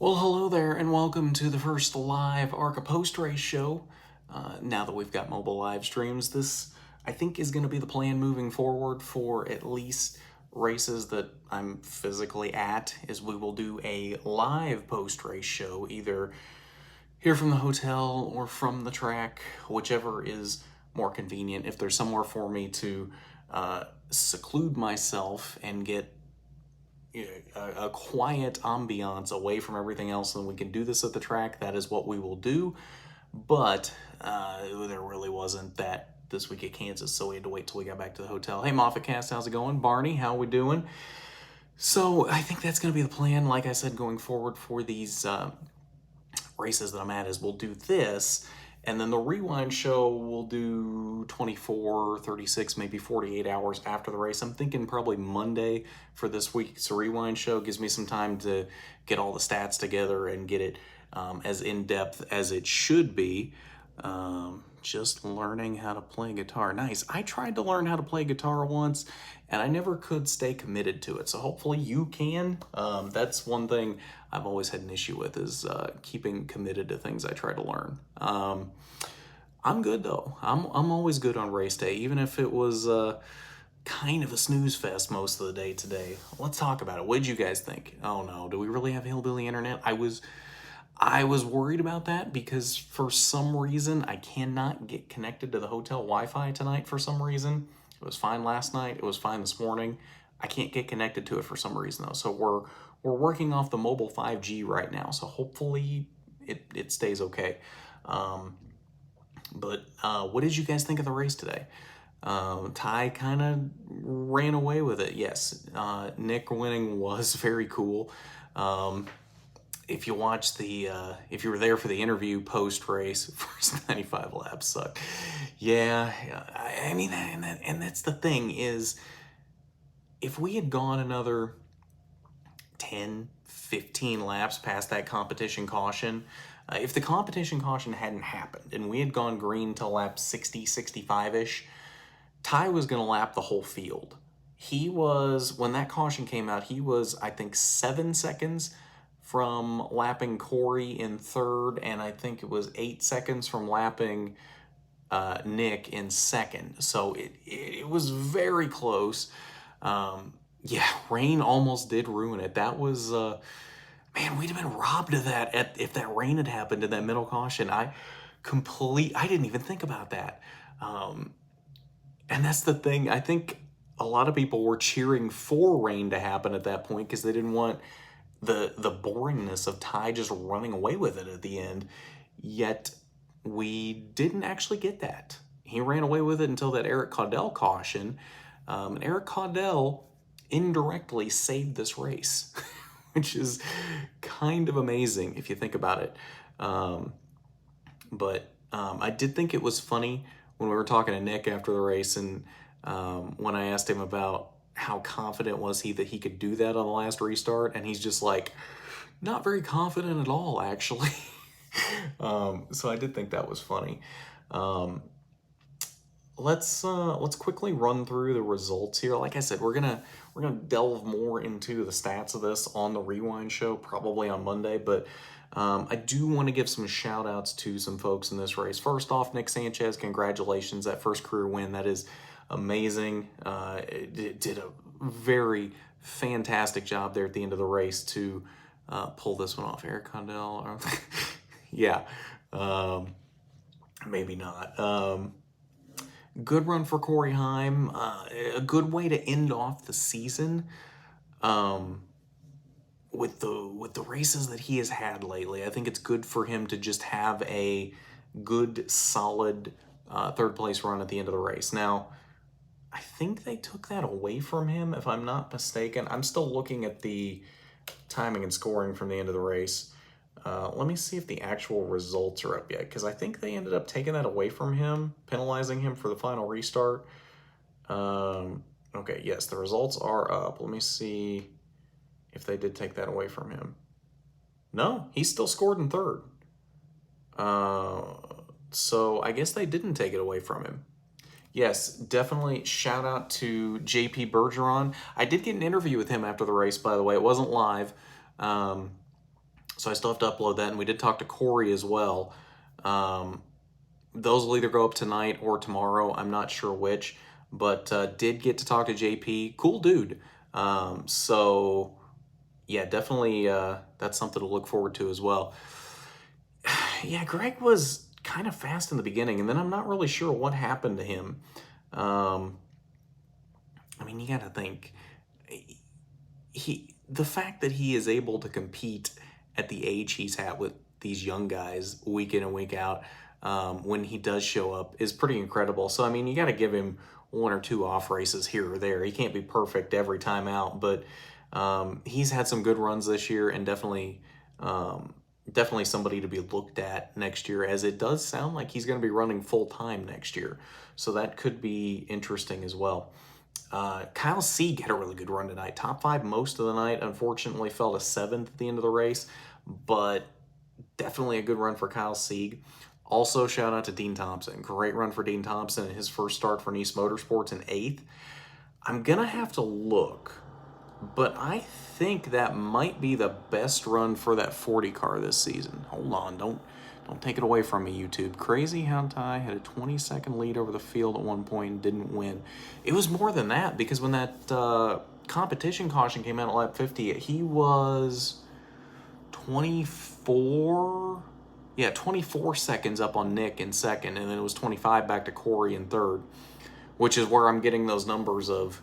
Well, hello there, and welcome to the first live ARCA post-race show. Now that we've got mobile live streams, this, I think, is going to be the plan moving forward for at least races that I'm physically at, is we will do a live post-race show, either here from the hotel or from the track, whichever is more convenient. If there's somewhere for me to seclude myself and get a quiet ambiance away from everything else, and we can do this at the track, that is what we will do. But there really wasn't that this week at Kansas, so we had to wait till we got back to the hotel. Hey, Moffat Cast, how's it going? Barney, how we doing? So I think that's going to be the plan, like I said, going forward for these races that I'm at, is we'll do this, and then the rewind show we'll do 24, 36, maybe 48 hours after the race. I'm thinking probably Monday for this week's rewind show. Gives me some time to get all the stats together and get it as in-depth as it should be. Just learning how to play guitar. Nice. I tried to learn how to play guitar once, and I never could stay committed to it. So hopefully you can. That's one thing I've always had an issue with, is keeping committed to things I try to learn. I'm good though. I'm always good on race day, even if it was kind of a snooze fest most of the day today. Let's talk about it. What did you guys think? Oh no, do we really have hillbilly internet? I was worried about that because for some reason I cannot get connected to the hotel Wi-Fi tonight for some reason. It was fine last night. It was fine this morning. I can't get connected to it for some reason though. So we're working off the mobile 5G right now. So hopefully it stays okay. But what did you guys think of the race today? Ty kind of ran away with it. Yes, Nick winning was very cool. If you watch if you were there for the interview post-race, first 95 laps sucked. Yeah, I mean, and that's the thing is, if we had gone another 10, 15 laps past that competition caution, if the competition caution hadn't happened and we had gone green till lap 60, 65-ish, Ty was going to lap the whole field. He was, when that caution came out, he was, I think, 7 seconds from lapping Corey in third, and I think it was 8 seconds from lapping Nick in second. So it was very close. Yeah, rain almost did ruin it. That was, man, we'd have been robbed of that if that rain had happened in that middle caution. I didn't even think about that. And that's the thing. I think a lot of people were cheering for rain to happen at that point because they didn't want the boringness of Ty just running away with it at the end. Yet we didn't actually get that. He ran away with it until that Eric Caudell caution. And Eric Caudell indirectly saved this race, which is kind of amazing if you think about it. But I did think it was funny when we were talking to Nick after the race, and when I asked him about how confident was he that he could do that on the last restart, and he's just like, not very confident at all, actually. So I did think that was funny. Let's quickly run through the results here. Like I said, we're gonna delve more into the stats of this on the rewind show, probably on Monday, but I do want to give some shout outs to some folks in this race. First off, Nick Sanchez, congratulations, that first career win. That is amazing. It did a very fantastic job there at the end of the race to pull this one off. Eric Condell, yeah, maybe not. Good run for Corey Heim. A good way to end off the season. With the races that he has had lately, I think it's good for him to just have a good, solid third place run at the end of the race. Now, I think they took that away from him, if I'm not mistaken. I'm still looking at the timing and scoring from the end of the race. Let me see if the actual results are up yet, because I think they ended up taking that away from him, penalizing him for the final restart. Okay, yes, the results are up. Let me see if they did take that away from him. No, he still scored in third. So I guess they didn't take it away from him. Yes, definitely shout out to JP Bergeron. I did get an interview with him after the race, by the way. It wasn't live. So So I still have to upload that. And we did talk to Corey as well. Those will either go up tonight or tomorrow. I'm not sure which, but did get to talk to JP. Cool dude. So yeah, definitely that's something to look forward to as well. Yeah, Greg was kind of fast in the beginning, and then I'm not really sure what happened to him. I mean, you got to think the fact that he is able to compete at the age he's at with these young guys week in and week out, when he does show up, is pretty incredible. So I mean, you got to give him one or two off races here or there. He can't be perfect every time out, but he's had some good runs this year, and definitely somebody to be looked at next year, as it does sound like he's going to be running full time next year. So that could be interesting as well. Kyle Sieg had a really good run tonight. Top 5 most of the night. Unfortunately, fell to 7th at the end of the race, but definitely a good run for Kyle Sieg. Also, shout out to Dean Thompson. Great run for Dean Thompson in his first start for Nice Motorsports in 8th. I'm going to have to look, but I think that might be the best run for that 40 car this season. Hold on, don't take it away from me, YouTube. Crazy how Ty had a 20-second lead over the field at one point and didn't win. It was more than that, because when that competition caution came out at lap 50, he was 24 seconds up on Nick in second, and then it was 25 back to Corey in third, which is where I'm getting those numbers of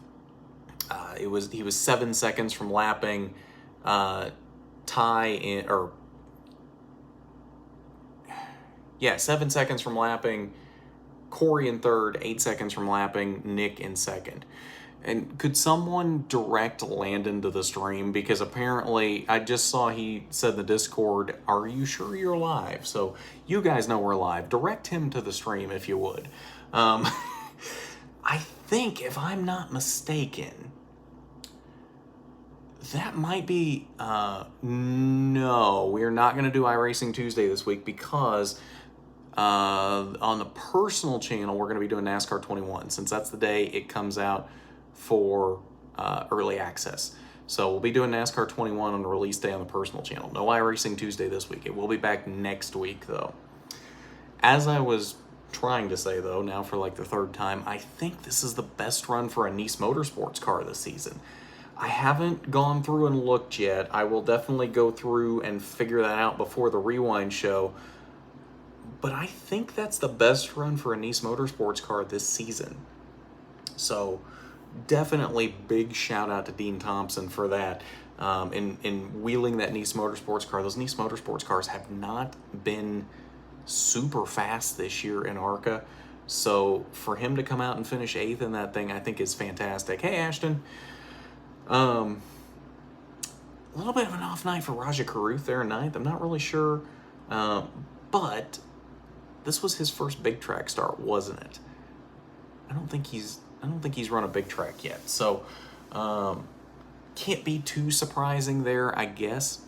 he was 7 seconds from lapping Ty in, or 7 seconds from lapping Corey in third, 8 seconds from lapping Nick in second. And could someone direct Landon to the stream? Because apparently, I just saw he said in the Discord, "Are you sure you're live?" So you guys know we're live. Direct him to the stream if you would. I think, if I'm not mistaken, that might be... no, we're not going to do iRacing Tuesday this week, because on the personal channel, we're going to be doing NASCAR 21, since that's the day it comes out for early access. So we'll be doing NASCAR 21 on the release day on the personal channel. No iRacing Tuesday this week. It will be back next week, though. As I was trying to say, though, now for like the third time, I think this is the best run for a Nice Motorsports car this season. I haven't gone through and looked yet. I will definitely go through and figure that out before the Rewind show. But I think that's the best run for a Nice Motorsports car this season. So definitely big shout out to Dean Thompson for that. In wheeling that Nice Motorsports car. Those Nice Motorsports cars have not been super fast this year in ARCA. So for him to come out and finish 8th in that thing, I think is fantastic. Hey, Ashton. A little bit of an off night for Raja Carruth there in 9th. I'm not really sure. But this was his first big track start, wasn't it? I don't think he's run a big track yet. So can't be too surprising there, I guess.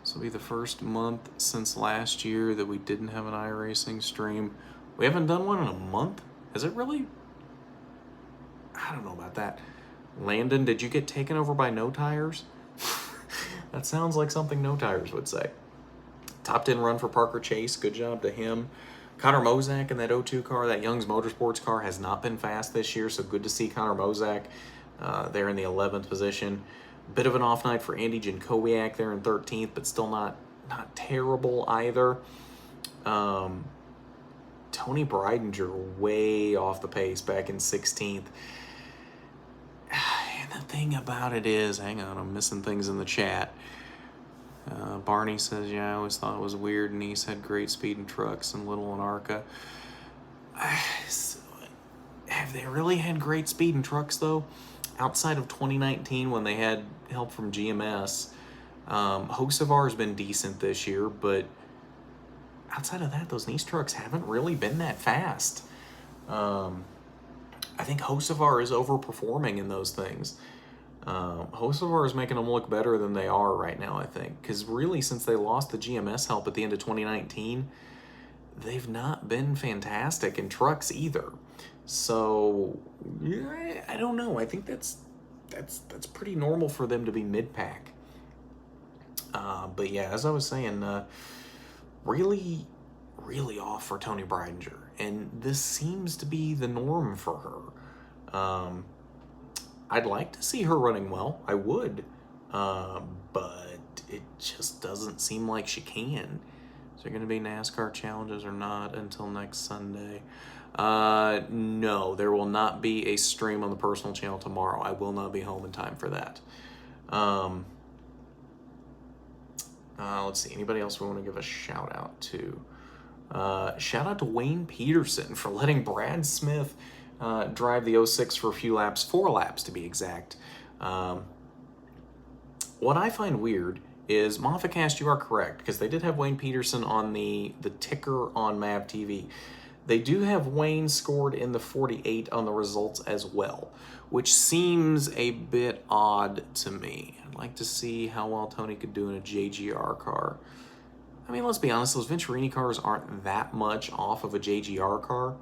This will be the first month since last year that we didn't have an iRacing stream. We haven't done one in a month? Has it really? I don't know about that. Landon, did you get taken over by No Tires? That sounds like something No Tires would say. Top 10 run for Parker Chase. Good job to him. Connor Mozak in that 02 car, that Young's Motorsports car, has not been fast this year, so good to see Connor Mozak there in the 11th position. Bit of an off night for Andy Jankowiak there in 13th, but still not terrible either. Tony Breidinger way off the pace back in 16th. And the thing about it is, hang on, I'm missing things in the chat. Barney says, yeah, I always thought it was weird Nice had great speed in trucks and little in ARCA. Have they really had great speed in trucks, though? Outside of 2019, when they had help from GMS, Hocevar has been decent this year, but outside of that, those Nice trucks haven't really been that fast. I think Hocevar is overperforming in those things. Hocevar is making them look better than they are right now, I think. Because really, since they lost the GMS help at the end of 2019, they've not been fantastic in trucks either. So, yeah, I don't know. I think that's pretty normal for them to be mid-pack. But yeah, as I was saying, really, really off for Tony Breidinger. And this seems to be the norm for her. I'd like to see her running well. I would. But it just doesn't seem like she can. Is there going to be NASCAR challenges or not until next Sunday? No, there will not be a stream on the personal channel tomorrow. I will not be home in time for that. Let's see. Anybody else we want to give a shout out to? Shout out to Wayne Peterson for letting Brad Smith drive the 06 for a few laps, 4 laps to be exact. What I find weird is, Moffacast, you are correct, because they did have Wayne Peterson on the ticker on MAV TV. They do have Wayne scored in the 48 on the results as well, which seems a bit odd to me. I'd like to see how well Tony could do in a JGR car. I mean, let's be honest, those Venturini cars aren't that much off of a JGR car.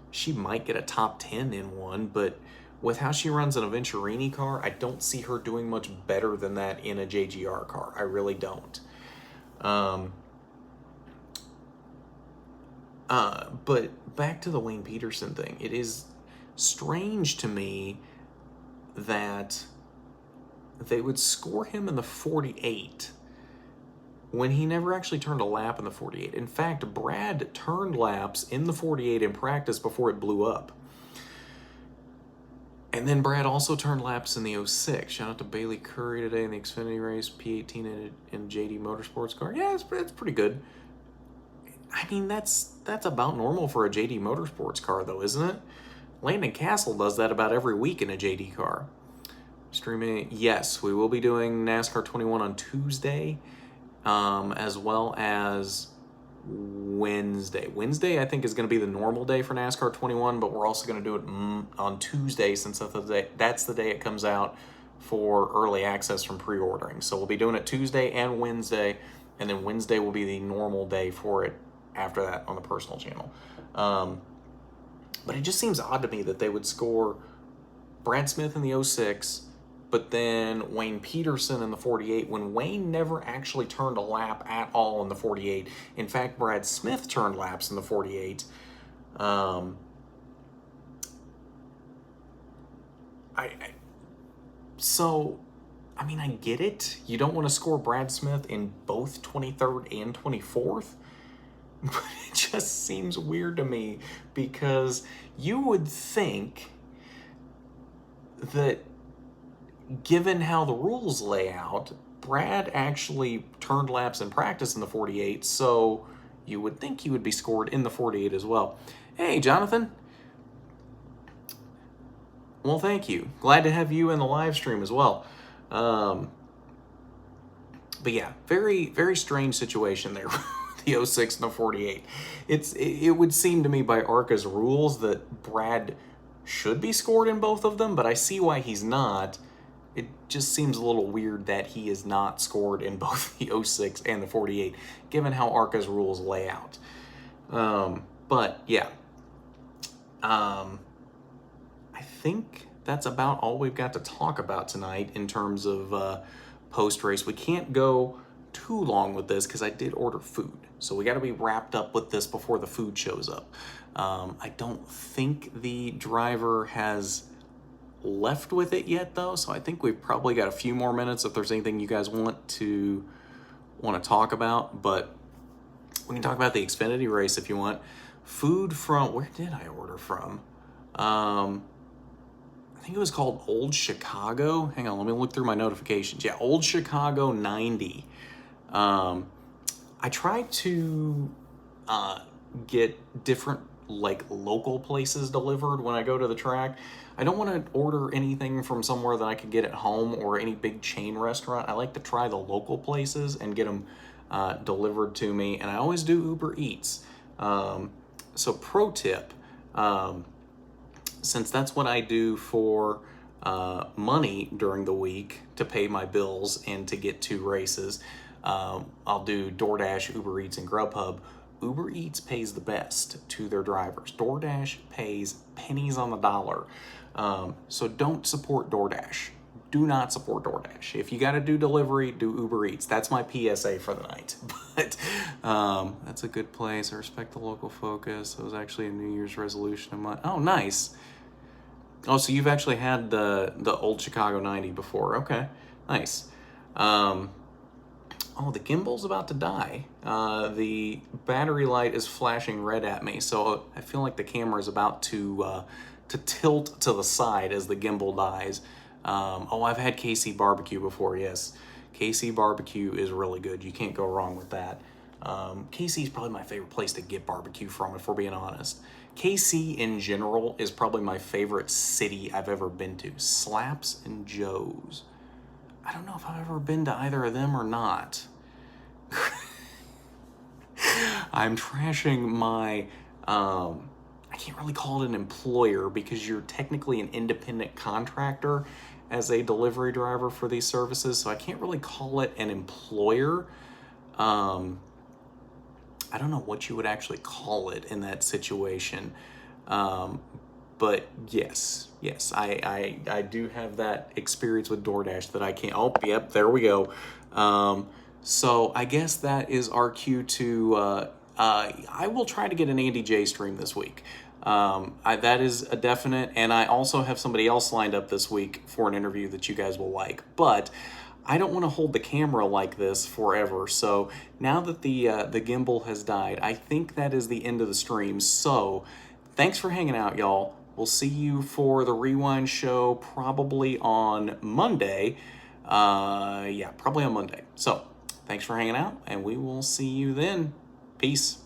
She might get a top 10 in one, but with how she runs in a Venturini car, I don't see her doing much better than that in a JGR car. I really don't. But back to the Wayne Peterson thing. It is strange to me that they would score him in the 48 when he never actually turned a lap in the 48. In fact, Brad turned laps in the 48 in practice before it blew up. And then Brad also turned laps in the 06. Shout out to Bailey Curry today in the Xfinity race, P18 in JD Motorsports car. Yeah, it's pretty good. I mean, that's about normal for a JD Motorsports car, though, isn't it? Landon Castle does that about every week in a JD car. Streaming, yes, we will be doing NASCAR 21 on Tuesday, as well as Wednesday. Wednesday, I think, is going to be the normal day for NASCAR 21, but we're also going to do it on Tuesday, since that's the day it comes out for early access from pre-ordering. So we'll be doing it Tuesday and Wednesday, and then Wednesday will be the normal day for it after that on the personal channel. But it just seems odd to me that they would score Brad Smith in the 06, but then Wayne Peterson in the 48, when Wayne never actually turned a lap at all in the 48. In fact, Brad Smith turned laps in the 48. So, I mean, I get it. You don't want to score Brad Smith in both 23rd and 24th. But it just seems weird to me, because you would think that, given how the rules lay out, Brad actually turned laps in practice in the 48, so you would think he would be scored in the 48 as well. Hey, Jonathan. Well, thank you. Glad to have you in the live stream as well. But yeah, very, very strange situation there. The 06 and the 48. It would seem to me by ARCA's rules that Brad should be scored in both of them, but I see why he's not. It just seems a little weird that he is not scored in both the 06 and the 48, given how ARCA's rules lay out. But yeah, I think that's about all we've got to talk about tonight in terms of post-race. We can't go too long with this because I did order food, so we got to be wrapped up with this before the food shows up. I don't think the driver has left with it yet, though, so I think we've probably got a few more minutes if there's anything you guys want to talk about. But we can talk about the Xfinity race if you want. Food from, where did I order from? I think it was called Old Chicago. Hang on, let me look through my notifications. Yeah, Old Chicago 90. I try to get different local places delivered when I go to the track. I don't want to order anything from somewhere that I could get at home or any big chain restaurant. I like to try the local places and get them delivered to me, and I always do Uber Eats. So pro tip, since that's what I do for money during the week to pay my bills and to get to races, I'll do DoorDash, Uber Eats, and Grubhub. Uber Eats pays the best to their drivers. DoorDash pays pennies on the dollar. So don't support DoorDash. do not support DoorDash. If you got to do delivery, do Uber Eats. That's my PSA for the night. But that's a good place. I respect the local focus. It was actually a New Year's resolution of mine. Oh, nice. Oh, so you've actually had the old Chicago 90 before. Okay, nice. Oh, the gimbal's about to die. The battery light is flashing red at me, so I feel like the camera is about to tilt to the side as the gimbal dies. Oh, I've had KC barbecue before, yes. KC barbecue is really good. You can't go wrong with that. KC is probably my favorite place to get barbecue from, if we're being honest. KC in general is probably my favorite city I've ever been to. Slaps and Joe's. I don't know if I've ever been to either of them or not. I'm trashing my, I can't really call it an employer because you're technically an independent contractor as a delivery driver for these services. So I can't really call it an employer. I don't know what you would actually call it in that situation. But yes, I do have that experience with DoorDash that I can't. Oh, yep, there we go. So I guess that is our cue to. I will try to get an Andy J stream this week. That is a definite, and I also have somebody else lined up this week for an interview that you guys will like. But I don't want to hold the camera like this forever. So now that the gimbal has died, I think that is the end of the stream. So thanks for hanging out, y'all. We'll see you for the Rewind show probably on Monday. Yeah, probably on Monday. So thanks for hanging out, and we will see you then. Peace.